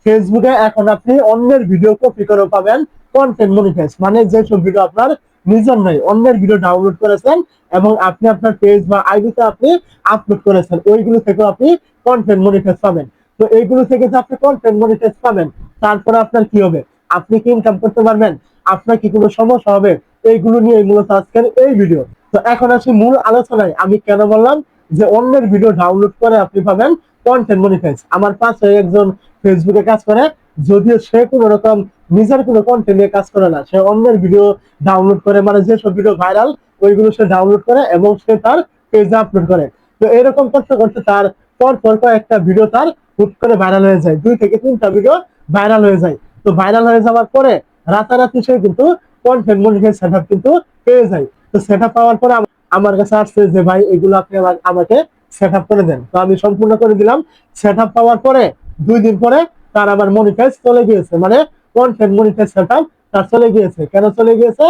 ফেসবুকে এখন আপনি অন্যের ভিডিও কপি করে পাবেন কন্টেন্ট মনিটাইজ, মানে যেসব ভিডিও আপনার নিজের নয়, অন্যের ভিডিও ডাউনলোড করেছেন এবং আপনি আপনার পেজ বা আইডিতে আপনি আপলোড করেছেন, ওইগুলো থেকে আপনি কন্টেন্ট মনিটাইজ পাবেন। তো এইগুলো থেকে যে আপনি কন্টেন্ট মনিটাইজ পাবেন, তারপরে আপনার কি হবে, আপনি কি ইনকাম করতে পারবেন, আপনার কি কোনো সমস্যা হবে, এইগুলো নিয়ে মূলত আজকের এই ভিডিও। তো এখন আসি মূল আলোচনায়। আমি কেন বললাম যে অন্যের ভিডিও ডাউনলোড করে আপনি পাবেন কন্টেন্ট মনিটাইজ। আমার পাশে একজন ফেসবুকে কাজ করে, যদিও সে কোনো রকম নিজের কোনো কন্টেন্ট নিয়ে কাজ করে না, সে অন্যের ভিডিও ডাউনলোড করে, মানে যেসব ভিডিও ভাইরাল ওইগুলো সে ডাউনলোড করে এবং সে তার পেজে আপলোড করে। তো এরকম করতে করতে তার পর কয়েকটা ভিডিও তার হুট করে ভাইরাল হয়ে যায়, 2 থেকে 3টা ভিডিও ভাইরাল হয়ে যায়। তো ভাইরাল হয়ে যাওয়ার পরে রাতারাতি সে কিন্তু কন্টেন্ট মনিটাইজ সেটআপ কিন্তু পেয়ে যায়। তো সেটআপ পাওয়ার পরে আমার কাছে আসছে যে ভাই এগুলো আপনি আমাকে সেটআপ করে দেন। তো আমি সম্পূর্ণ করে দিলাম। সেটআপ পাওয়ার পরে 2 দিন পরে তার আবার মনিটাইজ চলে গিয়েছে, মানে কন্টেন্ট মনিটাইজ সেটআপ তার চলে গিয়েছে। কেন চলে গিয়েছে?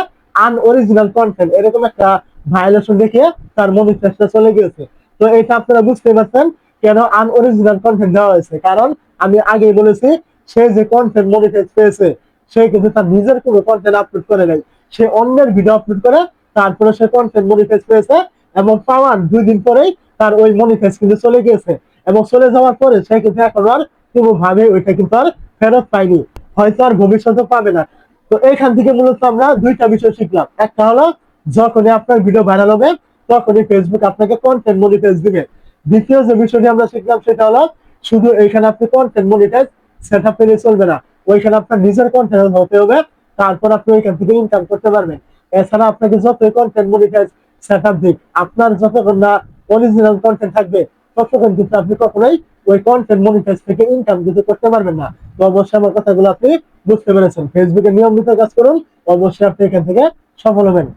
আনঅরিজিনাল কন্টেন্ট এরকম একটা ভায়োলেশন দেখিয়ে তার মনিটাইজটা চলে গিয়েছে। তো এটা আপনারা বুঝতে পারছেন কেন আনঅরিজিনাল কন্টেন্ট দেওয়া হয়েছে। কারণ আমি আগেই বলেছি, সে যে কন্টেন্ট মনিটাইজ পেয়েছে সে কিন্তু তার নিজের কোনো কন্টেন্ট আপলোড করে নাই, সে অন্যের ভিডিও আপলোড করে তারপরে সে কন্টেন্ট মনিটাইজ পেয়েছে। এবং পাওয়ার 2 দিন পরেই তার ওই মনিটাইজ কিন্তু চলে গিয়েছে। এবং চলে যাওয়ার পরে সে কিন্তু এখন আর কোনোভাবে ওইটা কিন্তু আর ফেরত পায়নি, হয়তো আর ভবিষ্যতে পাবে না। তো এইখান থেকে মূলত আমরা 2টা বিষয় শিখলাম। একটা হলো, যখনই আপনার ভিডিও ভাইরাল হবে তখনই ফেসবুক আপনাকে কন্টেন্ট মনিটাইজ দিবে। দ্বিতীয় যে বিষয়টি আমরা শিখলাম সেটা হলো, শুধু এইখানে আপনি কন্টেন্ট মনিটাইজ সেটআপ পেলে চলবে না, ওইখানে আপনার নিজের কন্টেন্ট হতে হবে, তারপর আপনি ওইখান থেকে ইনকাম করতে পারবেন। এছাড়া আপনাকে যতই কন্টেন্ট মনিটাইজ সেটআপ দিক, আপনার যতক্ষণ না অরিজিনাল কন্টেন্ট থাকবে ততক্ষণ কিন্তু আপনি কখনোই ওই কন্টেন্ট মনিটাইজ থেকে ইনকাম কিন্তু করতে পারবেন না। তো অবশ্যই আমার কথাগুলো আপনি বুঝতে পেরেছেন। ফেসবুকে নিয়মিত কাজ করুন, অবশ্যই আপনি এখান থেকে সফল হবেন।